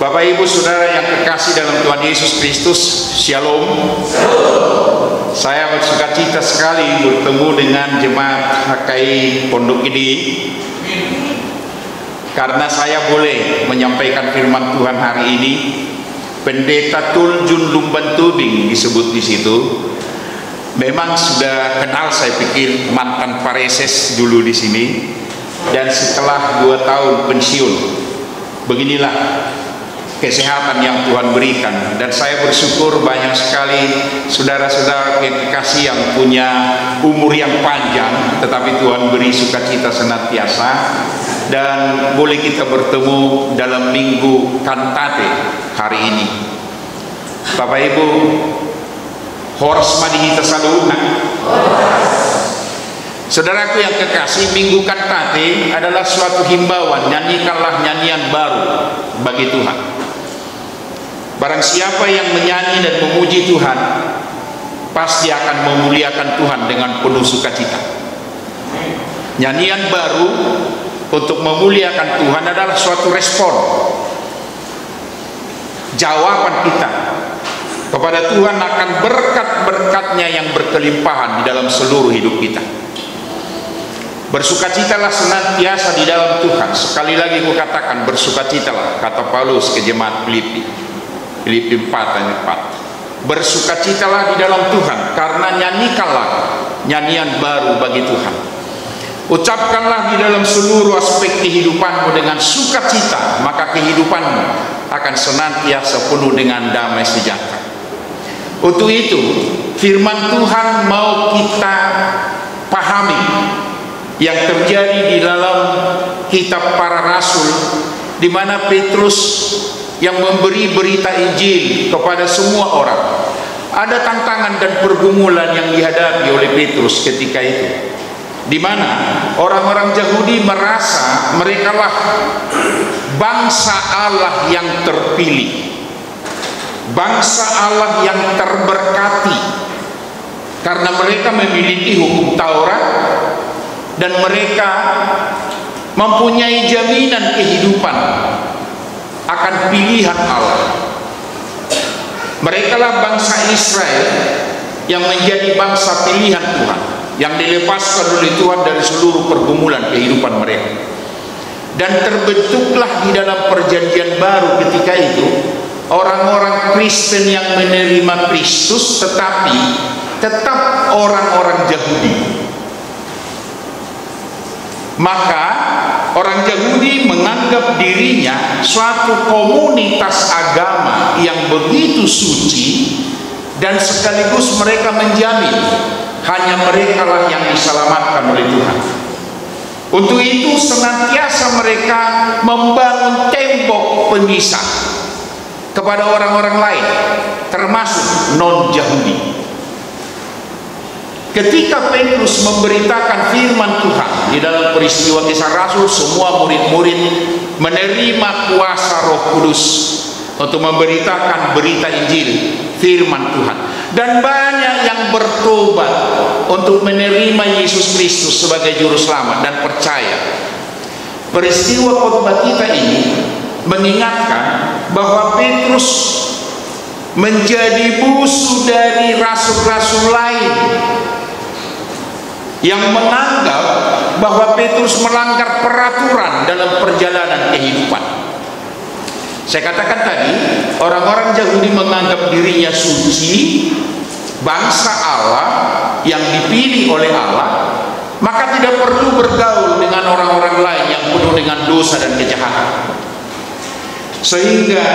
Bapak Ibu Saudara yang kekasih dalam Tuhan Yesus Kristus, Shalom. Saya bersukacita sekali bertemu dengan jemaat HKI Pondok ini, karena saya boleh menyampaikan firman Tuhan hari ini. Pendeta Tuljun Lumban Tubing disebut di situ. Memang sudah kenal, saya pikir mantan pareses dulu di sini, dan setelah 2 tahun pensiun, beginilah kesehatan yang Tuhan berikan. Dan saya bersyukur banyak sekali saudara-saudara kekasih yang punya umur yang panjang, tetapi Tuhan beri sukacita senantiasa, dan boleh kita bertemu dalam minggu kantate hari ini. Bapak Ibu, Horas Madihita Saluna, saudaraku yang kekasih, minggu kantate adalah suatu himbauan, nyanyikanlah nyanyian baru bagi Tuhan. Barang siapa yang menyanyi dan memuji Tuhan, pasti akan memuliakan Tuhan dengan penuh sukacita. Nyanyian baru untuk memuliakan Tuhan adalah suatu respon, jawaban kita kepada Tuhan akan berkat-berkatnya yang berkelimpahan di dalam seluruh hidup kita. Bersukacitalah senantiasa di dalam Tuhan. Sekali lagi aku katakan, bersukacitalah, kata Paulus ke jemaat Filipi 4 ayat 4. Bersukacitalah di dalam Tuhan, karena nyanyikanlah nyanyian baru bagi Tuhan. Ucapkanlah di dalam seluruh aspek kehidupanmu dengan sukacita, maka kehidupanmu akan senantiasa penuh dengan damai sejahtera. Untuk itu, firman Tuhan mau kita pahami yang terjadi di dalam kitab para rasul, di mana Petrus yang memberi berita Injil kepada semua orang. Ada tantangan dan pergumulan yang dihadapi oleh Petrus ketika itu, di mana orang-orang Yahudi merasa merekalah bangsa Allah yang terpilih, bangsa Allah yang terberkati, karena mereka memiliki hukum Taurat dan mereka mempunyai jaminan kehidupan akan pilihan Allah. Merekalah bangsa Israel yang menjadi bangsa pilihan Tuhan, yang dilepaskan oleh Tuhan dari seluruh pergumulan kehidupan mereka. Dan terbentuklah di dalam perjanjian baru ketika itu orang-orang Kristen yang menerima Kristus, tetapi tetap orang-orang Yahudi. Maka orang Yahudi menganggap dirinya suatu komunitas agama yang begitu suci, dan sekaligus mereka menjamin hanya merekalah yang diselamatkan oleh Tuhan. Untuk itu senantiasa mereka membangun tembok pemisah kepada orang-orang lain, termasuk non-Yahudi. Ketika Petrus memberitakan firman Tuhan di dalam peristiwa Kisah Rasul, semua murid-murid menerima kuasa Roh Kudus untuk memberitakan berita Injil, firman Tuhan. Dan banyak yang bertobat untuk menerima Yesus Kristus sebagai juru selamat dan percaya. Peristiwa khotbah kita ini mengingatkan bahwa Petrus menjadi musuh dari rasul-rasul lain yang menganggap bahwa Petrus melanggar peraturan dalam perjalanan kehidupan. Saya katakan tadi, orang-orang Yahudi menganggap dirinya suci, bangsa Allah yang dipilih oleh Allah, maka tidak perlu bergaul dengan orang-orang lain yang penuh dengan dosa dan kejahatan. Sehingga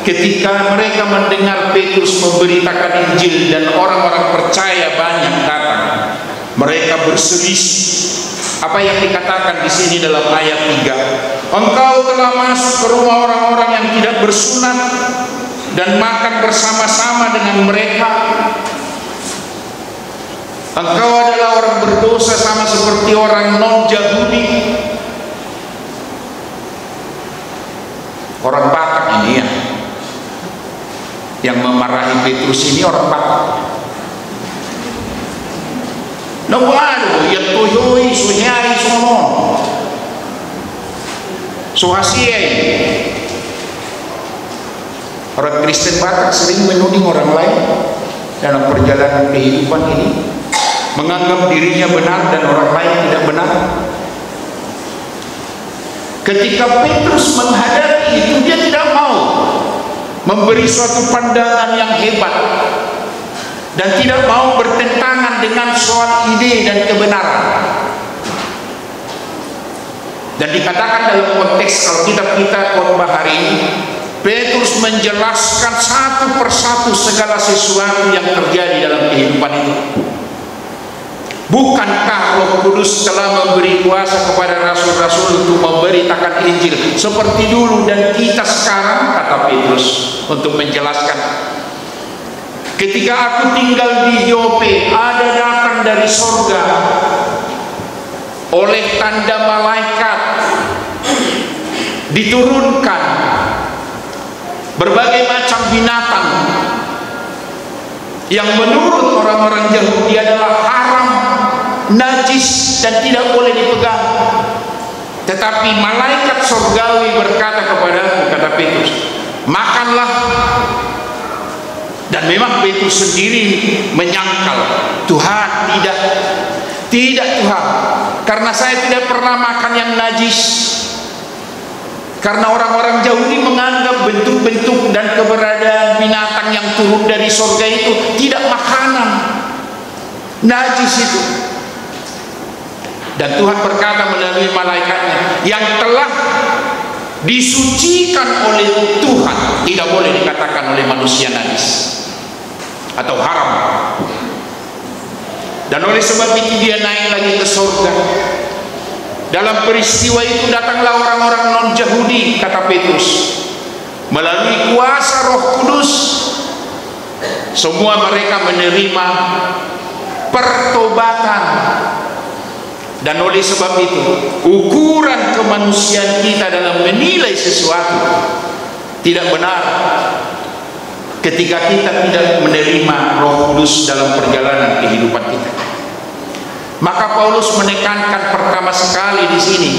ketika mereka mendengar Petrus memberitakan Injil dan orang-orang percaya banyak datang, mereka berselisih. Apa yang dikatakan di sini dalam ayat 3? Engkau telah masuk ke rumah orang-orang yang tidak bersunat dan makan bersama-sama dengan mereka. Engkau adalah orang berdosa sama seperti orang non-Yahudi. Orang Batak ini ya, yang memarahi Petrus ini orang Batak. Nawalo yang tuyoi sunyari sumon suhasiai Orang Kristen Batak sering menuding orang lain dalam perjalanan kehidupan ini, menganggap dirinya benar dan orang lain tidak benar. Ketika Petrus menghadapi itu, dia tidak mau memberi suatu pandangan yang hebat dan tidak mau bertentangan dengan soal ide dan kebenaran. Dan dikatakan dalam konteks kalau kita khotbah hari ini, Petrus menjelaskan satu persatu segala sesuatu yang terjadi dalam kehidupan itu. Bukankah Roh Kudus telah memberi kuasa kepada rasul-rasul untuk memberitakan Injil seperti dulu dan kita sekarang, kata Petrus, untuk menjelaskan. Ketika aku tinggal di Yope, ada datang dari sorga oleh tanda malaikat diturunkan berbagai macam binatang yang menurut orang-orang Yahudi adalah haram, najis dan tidak boleh dipegang. Tetapi malaikat sorgawi berkata kepadaku, kata Petrus, makanlah. Dan memang Petrus sendiri menyangkal, Tuhan, tidak Tuhan, karena saya tidak pernah makan yang najis. Karena orang-orang Yahudi menganggap bentuk-bentuk dan keberadaan binatang yang turun dari surga itu tidak makanan, najis itu. Dan Tuhan berkata melalui malaikatnya, yang telah disucikan oleh Tuhan tidak boleh dikatakan oleh manusia najis atau haram. Dan oleh sebab itu dia naik lagi ke surga. Dalam peristiwa itu datanglah orang-orang non-Yahudi, kata Petrus, melalui kuasa Roh Kudus. Semua mereka menerima pertobatan. Dan oleh sebab itu, ukuran kemanusiaan kita dalam menilai sesuatu tidak benar ketika kita tidak menerima Roh Kudus dalam perjalanan kehidupan kita. Maka Paulus menekankan pertama sekali di sini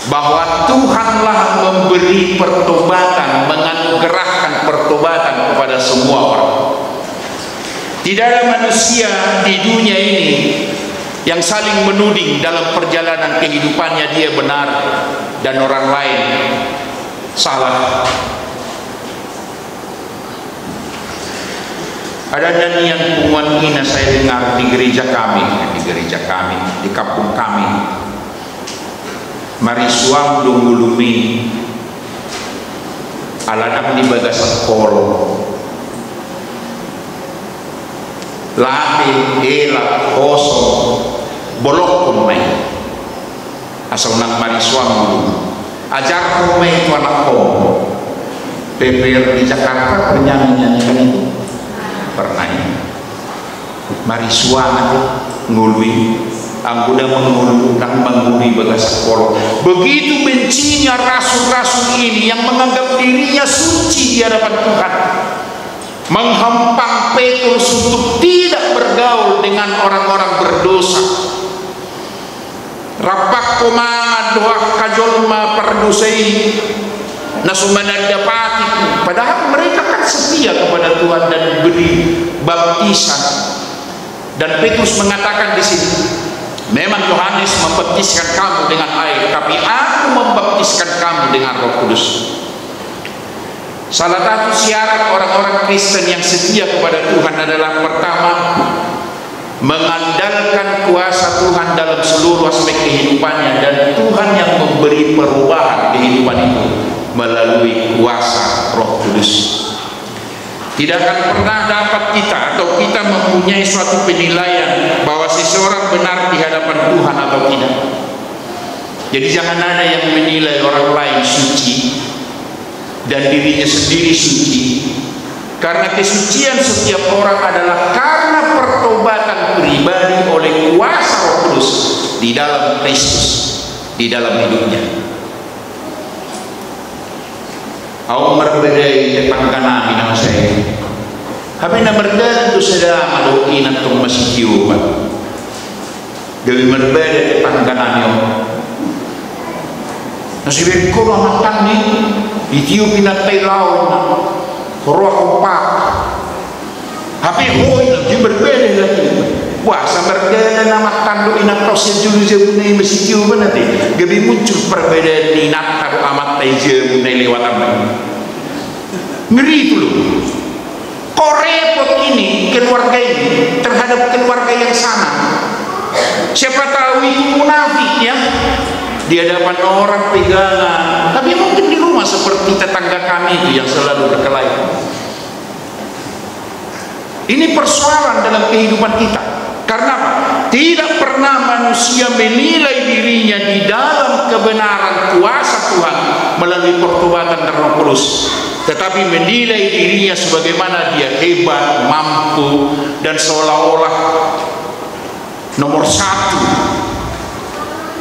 bahwa Tuhanlah memberi pertobatan, menganugerahkan pertobatan kepada semua orang. Tidak ada manusia di dunia ini yang saling menuding dalam perjalanan kehidupannya dia benar dan orang lain salah. Ada nyanyian punguan hina saya dengar di gereja kami, di kampung kami. Mari suam dunggulumi aladang di bagas kolo. Lapi elak kosong bolok kumai. Asal nang mari suam dulu. Ajar kumai itu anak kom. PPR di Jakarta penyanyi-nyanyikan itu. Pernah mari suami ngului angguda mengulu dan menguli bagas sekolah. Begitu bencinya rasul-rasul ini yang menganggap dirinya suci di hadapan Tuhan, menghempang Petrus untuk tidak bergaul dengan orang-orang berdosa. Rapak komanga doa kajolma perdosai nasumanan dapati, padahal mereka kan setia kepada Tuhan dan beri baptisan. Dan Petrus mengatakan di sini, memang Yohanes membaptiskan kamu dengan air, tapi aku membaptiskan kamu dengan Roh Kudus. Salah satu syarat orang-orang Kristen yang setia kepada Tuhan adalah pertama, mengandalkan kuasa Tuhan dalam seluruh aspek kehidupannya, dan Tuhan yang memberi perubahan kehidupan itu melalui kuasa Roh Kudus. Tidak akan pernah dapat kita atau kita mempunyai suatu penilaian bahwa seseorang benar di hadapan Tuhan atau tidak. Jadi jangan ada yang menilai orang lain suci dan dirinya sendiri suci, karena kesucian setiap orang adalah karena pertobatan pribadi oleh kuasa Roh Kudus di dalam Kristus, di dalam hidupnya. Aku berbedai tetangga nami nama saya. Kami nak berbeda tu sedang ada inat tu masih kiuman. Dewi berbeda tetangga nami. Nasi berko makan ni, ditiup inat tay lawan. roh pak tapi hoi lagi berbeda lagi wah sambar dia nama tanduk inak tosin julu jebunai mesti jauh nanti gabi muncul perbedaan inak taruh amat taija bunai lewat amat ngeri itu loh. Kok repot ini keluarga ini terhadap keluarga yang sama. Siapa tahu itu munafik ya di hadapan orang pegangan, tapi mungkin di rumah seperti tetangga kami itu yang selalu berkelahi. Ini persoalan dalam kehidupan kita. Karena apa? Tidak pernah manusia menilai dirinya di dalam kebenaran kuasa Tuhan melalui pertobatan dan Roh Kudus, tetapi menilai dirinya sebagaimana dia hebat, mampu, dan seolah-olah nomor satu,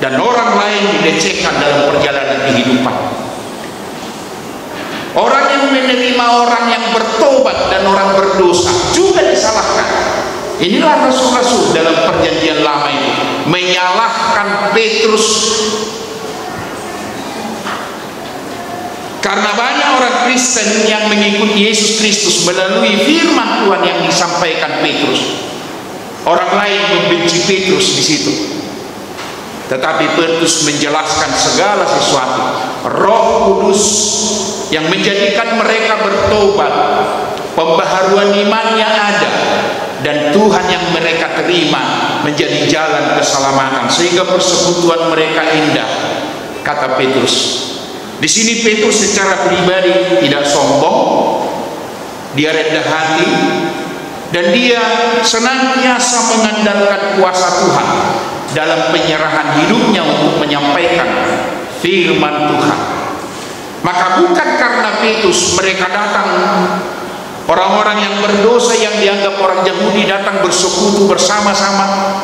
dan orang lain dilecehkan dalam perjalanan kehidupan. Orang yang menerima orang yang bertobat dan orang berdosa juga disalahkan. Inilah rasul-rasul dalam perjanjian lama ini menyalahkan Petrus karena banyak orang Kristen yang mengikuti Yesus Kristus melalui firman Tuhan yang disampaikan Petrus. Orang lain membenci Petrus di situ, tetapi Petrus menjelaskan segala sesuatu. Roh Kudus yang menjadikan mereka bertobat, pembaharuan imannya ada, dan Tuhan yang mereka terima menjadi jalan keselamatan sehingga persekutuan mereka indah, kata Petrus. Di sini Petrus secara pribadi tidak sombong, dia rendah hati, dan dia senantiasa mengandalkan kuasa Tuhan dalam penyerahan hidupnya untuk menyampaikan firman Tuhan. Maka bukan karena Petrus mereka datang, orang-orang yang berdosa yang dianggap orang Yahudi datang bersekutu bersama-sama,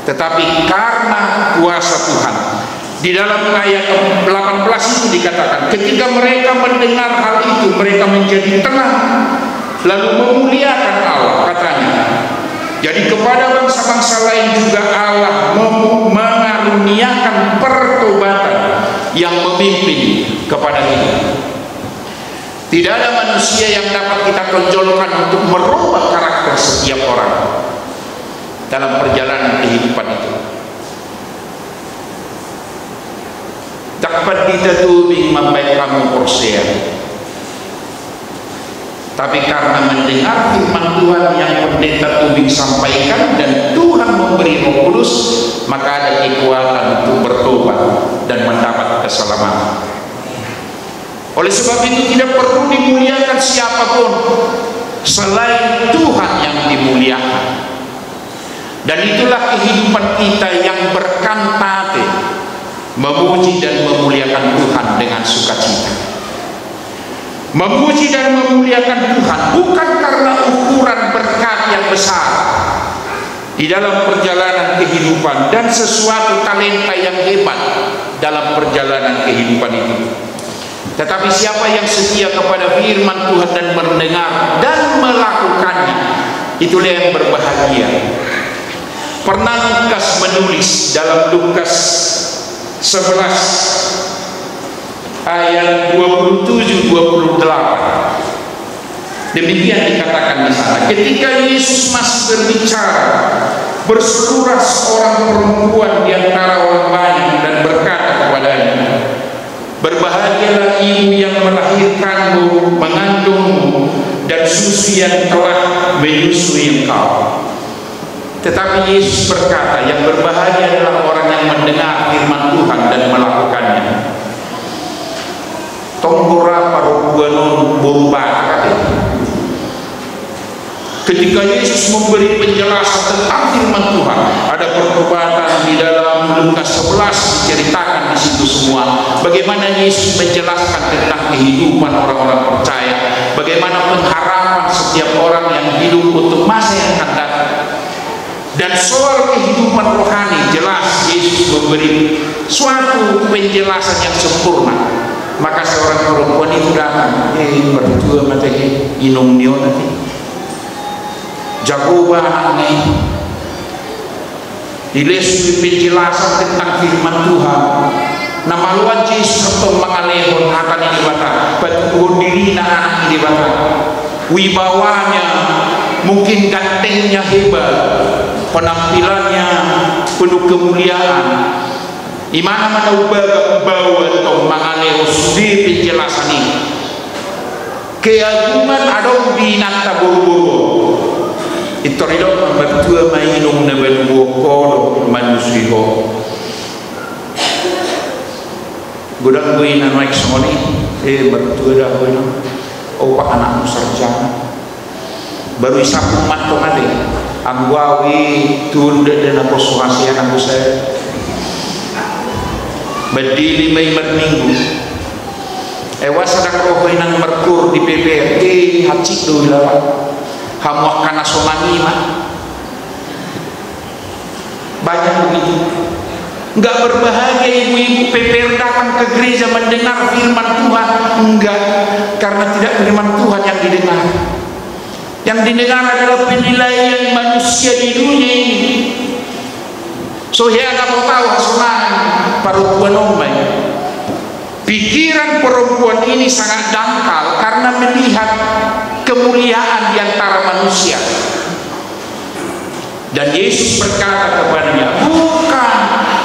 tetapi karena kuasa Tuhan. Di dalam ayat 18 itu dikatakan, ketika mereka mendengar hal itu, mereka menjadi tenang, lalu memuliakan Allah, katanya. Jadi kepada bangsa-bangsa lain juga Allah mengaruniakan pertobatan yang memimpin kepada kita. Tidak ada manusia yang dapat kita tonjolkan untuk merubah karakter setiap orang dalam perjalanan kehidupan itu. Dapat ditatubi membaik kamu persia. Tapi karena mendengar firman Tuhan yang pendeta Tubing sampaikan dan Tuhan memberi Roh Kudus, maka ada kekuatan untuk bertobat dan mendapat keselamatan. Oleh sebab itu tidak perlu dimuliakan siapapun selain Tuhan yang dimuliakan. Dan itulah kehidupan kita yang berkantate, memuji dan memuliakan Tuhan dengan sukacita. Memuji dan memuliakan Tuhan bukan karena ukuran berkat yang besar di dalam perjalanan kehidupan dan sesuatu talenta yang hebat dalam perjalanan kehidupan itu, tetapi siapa yang setia kepada firman Tuhan dan mendengar dan melakukannya, itulah yang berbahagia. Pernah Lukas menulis dalam Lukas 11 ayat 27-28. Demikian dikatakan di sana. Ketika Yesus masih berbicara, berseluruh seorang perempuan di antara orang banyak dan berkata kepadanya, berbahagialah ibu yang melahirkanmu, mengandungmu, dan susu yang telah menyusui engkau. Tetapi Yesus berkata, yang berbahagia adalah orang yang mendengar firman Tuhan dan melakukannya. Tombora parubuanon bomba. Ketika Yesus memberi penjelasan tentang firman Tuhan, ada pertobatan di dalam Lukas 11 diceritakan di situ semua. Bagaimana Yesus menjelaskan tentang kehidupan orang-orang percaya, bagaimana pengharapan setiap orang yang hidup untuk masa yang akan datang. Dan soal kehidupan rohani jelas Yesus memberi suatu penjelasan yang sempurna. Maka seorang perempuan itu datang, berdua mata inung nio nanti jago banget dilesui penjelasan tentang firman Tuhan. Nama luan Yesus atau mengalehon akan ini bata batu diri na anak kehebatan, wibawanya, mungkin gantengnya hebat, penampilannya penuh kemuliaan. Imana mana bawa atau manganeus di penjelasan ini. Keagungan adong di nata buru-buru. Itu ridho bertua mainung naben boko manusia. Gudang gue na naik semoni, bertua dah gue na. Pak anakmu sarjana. Baru isapu matong ade. Angwawi tunda dan apa suhasian aku saya. Berdili may minggu. Ewa sadang roh nang merkur di PPR. Hacik do lawan. Hamuak kana somani mah. Banyak begitu. Enggak berbahagia ibu-ibu PPR datang ke gereja mendengar firman Tuhan. Enggak, karena tidak firman Tuhan yang didengar. Yang didengar adalah penilaian manusia di dunia ini. So ya nggak mau tahu hasungan perempuan ombai. Pikiran perempuan ini sangat dangkal karena melihat kemuliaan di antara manusia. Dan Yesus berkata kepadanya,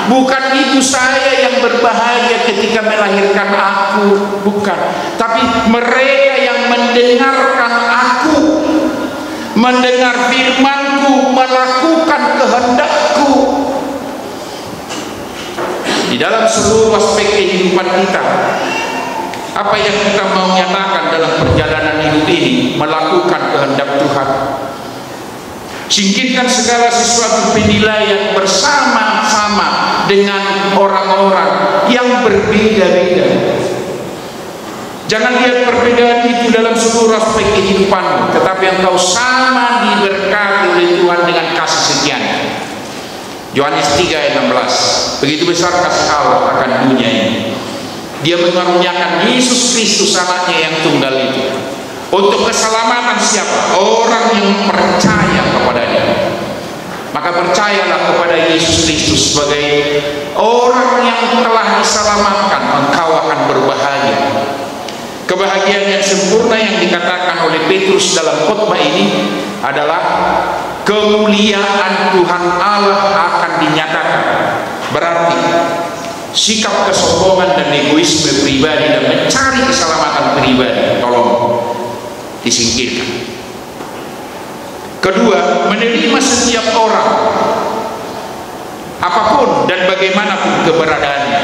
bukan ibu saya yang berbahagia ketika melahirkan aku, bukan, tapi mereka yang mendengarkan aku, mendengar firman-Ku, melakukan kehendak-Ku. Di dalam seluruh aspek kehidupan kita, apa yang kita mau nyatakan dalam perjalanan hidup ini, melakukan kehendak Tuhan. Singkirkan segala sesuatu penilaian bersama-sama dengan orang-orang yang berbeda-beda. Jangan lihat perbedaan itu dalam seluruh aspek kehidupanmu, tetapi engkau sama diberkati oleh Tuhan dengan kasih setianya. Yohanes 3 ayat 16. Begitu besar kasih Allah akan dunia ini, Dia mengaruniakan Yesus Kristus anaknya yang tunggal itu untuk keselamatan siapa? Orang yang percaya kepadanya. Maka percayalah kepada Yesus Kristus sebagai orang yang telah diselamatkan, engkau akan berbahagia. Kebahagiaan yang sempurna yang dikatakan oleh Petrus dalam khotbah ini adalah kemuliaan Tuhan Allah akan dinyatakan. Berarti sikap kesombongan dan egoisme pribadi dan mencari keselamatan pribadi tolong disingkirkan. Kedua, menerima setiap orang apapun dan bagaimanapun keberadaannya.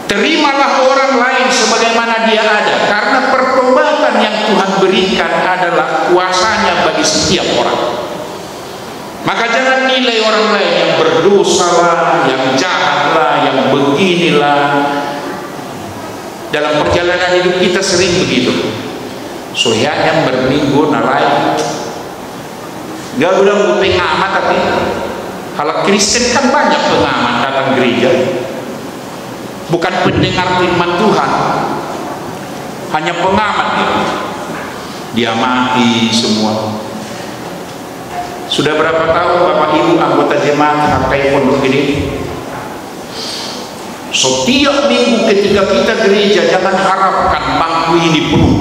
Terimalah orang lain sebagaimana dia ada, karena pertobatan yang Tuhan berikan adalah kuasanya bagi setiap orang. Maka jangan nilai orang lain yang berdosa lah, yang jahat lah, yang beginilah. Dalam perjalanan hidup kita sering begitu. Soalnya yang berminggu nalai gak udah pengamat, tapi kalau Kristen kan banyak pengamat datang gereja, bukan pendengar firman Tuhan, hanya pengamat dia mati semua. Sudah berapa tahun Bapak Ibu anggota jemaat pakai pondok ini? Setiap minggu ketika kita gereja, jangan harapkan bangku ini penuh.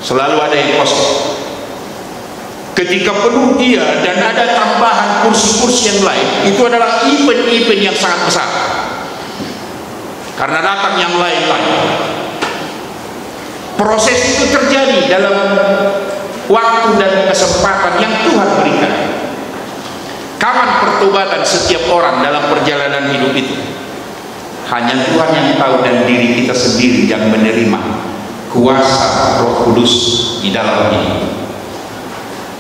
Selalu ada yang kosong. Ketika penuh dia dan ada tambahan kursi-kursi yang lain, itu adalah event-event yang sangat besar. Karena datang yang lain-lain. Proses itu terjadi dalam waktu dan kesempatan yang Tuhan berikan. Kapan pertobatan setiap orang dalam perjalanan hidup itu? Hanya Tuhan yang tahu, dan diri kita sendiri yang menerima kuasa Roh Kudus di dalam ini.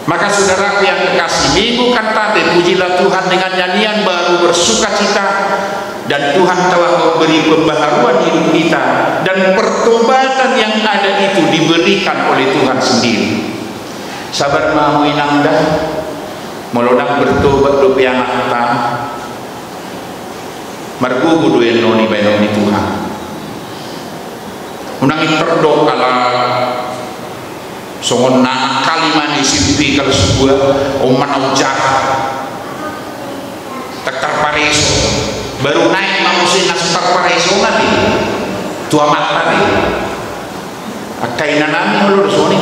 Maka saudara yang kekasih, minggu kantate pujilah Tuhan dengan nyanyian baru, bersuka cita, dan Tuhan telah memberi pembaharuan hidup kita, dan pertobatan yang ada itu diberikan oleh Tuhan sendiri. Sabar mau inangda melodang bertobat do pianak ta margugu do enoni benoni Tuhan. Unang interdok ala songon na kaliman isimpi kalau sebuah oman jahat tak terpareso baru naik manusia nas terpareso nanti tua mata ni akaina nami ulur soni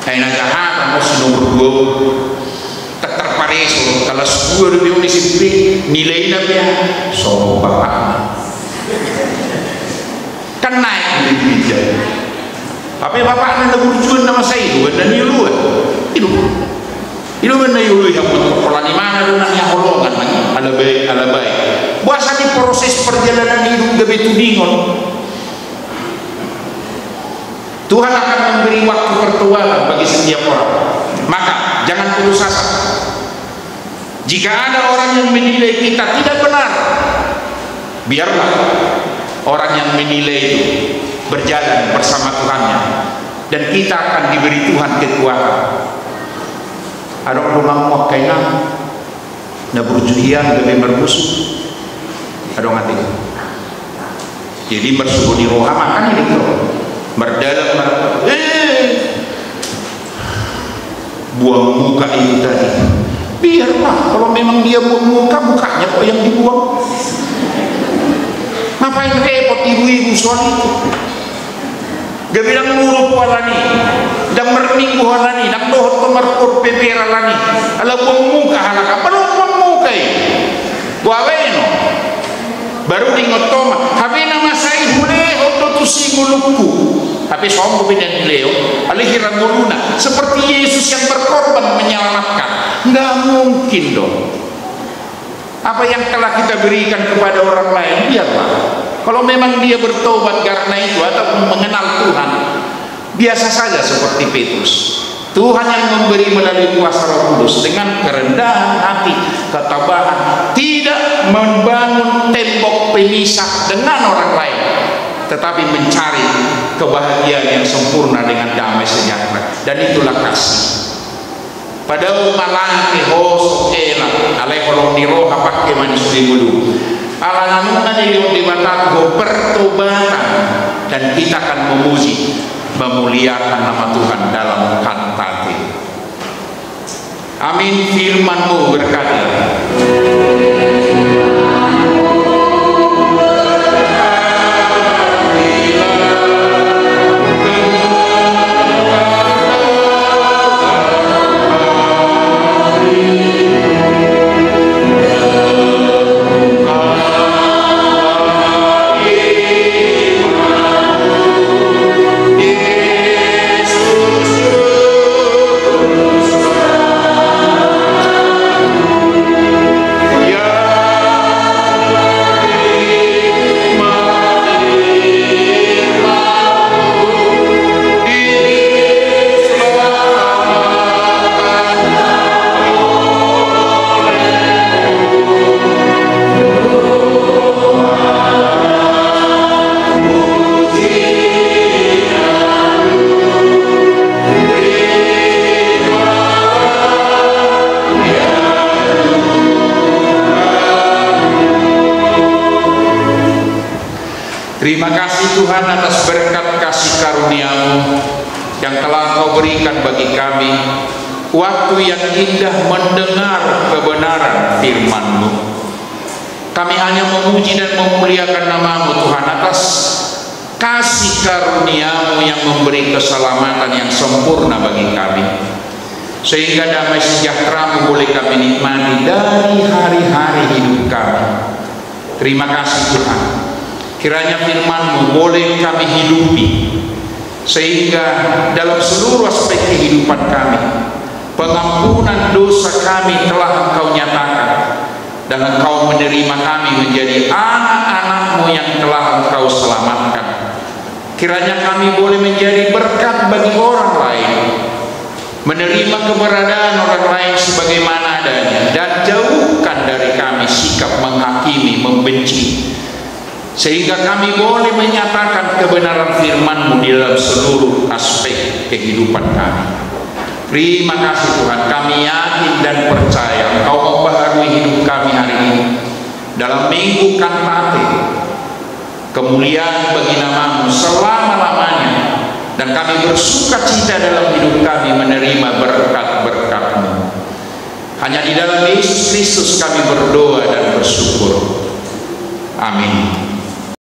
kaina jahat amos nomor 2 terpareso kalau 10 lebih disiplin nilai namanya so bapak kan naik lebih. Tapi bapak anda berjuang nama saya itu dan nilu itu mana nilu yang kepala di mana dan yang holongan lagi ala baik buasa di proses perjalanan hidup gabe tudingon Tuhan akan memberi waktu pertualan bagi setiap orang. Maka jangan putus asa. Jika ada orang yang menilai kita tidak benar, biarlah orang yang menilai itu berjalan bersama Tuhannya, dan kita akan diberi Tuhan kekuatan. Ada orang mau kainan, na berjuhian lebih bermusuh. Ada ngati. Jadi bersubuh di roha makan ini bro. Berdalam buang muka itu tadi. Biarlah kalau memang dia buang muka, mukanya kok yang dibuang. Ngapain repot ibu-ibu soal itu? Gak bilang muru pualani, dan merminggu halani, dan dohot pemerkur pepera lani. Ala buang muka halaka, perlu buang muka ini. Buaweno, baru di ngotoma. Tapi nama saya boleh untuk singulukku. Tapi sombong dan Leo, alihiran muluna. Seperti Yesus yang berkorban menyelamatkan. Nggak mungkin dong. Apa yang telah kita berikan kepada orang lain, biarlah. Kalau memang dia bertobat karena itu atau mengenal Tuhan, biasa saja seperti Petrus. Tuhan yang memberi melalui kuasa Roh Kudus dengan kerendahan hati, ketabahan, tidak membangun tembok pemisah dengan orang lain, tetapi mencari kebahagiaan yang sempurna dengan damai sejahtera. Dan itulah kasih. Padahal malang hos enak alai kolong niro pakai manis dulu ala nanuna di batako pertobatan, dan kita akan memuji memuliakan nama Tuhan dalam kantate. Amin. Firman-Mu berkata, terima kasih Tuhan atas berkat kasih karunia-Mu yang telah Kau berikan bagi kami, waktu yang indah mendengar kebenaran firman-Mu. Kami hanya memuji dan memuliakan nama-Mu Tuhan atas kasih karunia-Mu yang memberi keselamatan yang sempurna bagi kami, sehingga damai sejahtera-Mu boleh kami nikmati dari hari-hari hidup kami. Terima kasih Tuhan. Kiranya firman-Mu boleh kami hidupi, sehingga dalam seluruh aspek kehidupan kami, pengampunan dosa kami telah Engkau nyatakan, dan Engkau menerima kami menjadi anak-anak-Mu yang telah Engkau selamatkan. Kiranya kami boleh menjadi berkat bagi orang lain, menerima keberadaan orang lain sebagaimana adanya, dan jauhkan dari kami sikap menghakimi, membenci, sehingga kami boleh menyatakan kebenaran firman-Mu di dalam seluruh aspek kehidupan kami. Terima kasih Tuhan, kami yakin dan percaya Engkau membaharui hidup kami hari ini dalam minggu kantate. Kemuliaan bagi nama-Mu selama-lamanya, dan kami bersuka cita dalam hidup kami menerima berkat-berkat-Mu. Hanya di dalam Yesus Kristus kami berdoa dan bersyukur. Amin.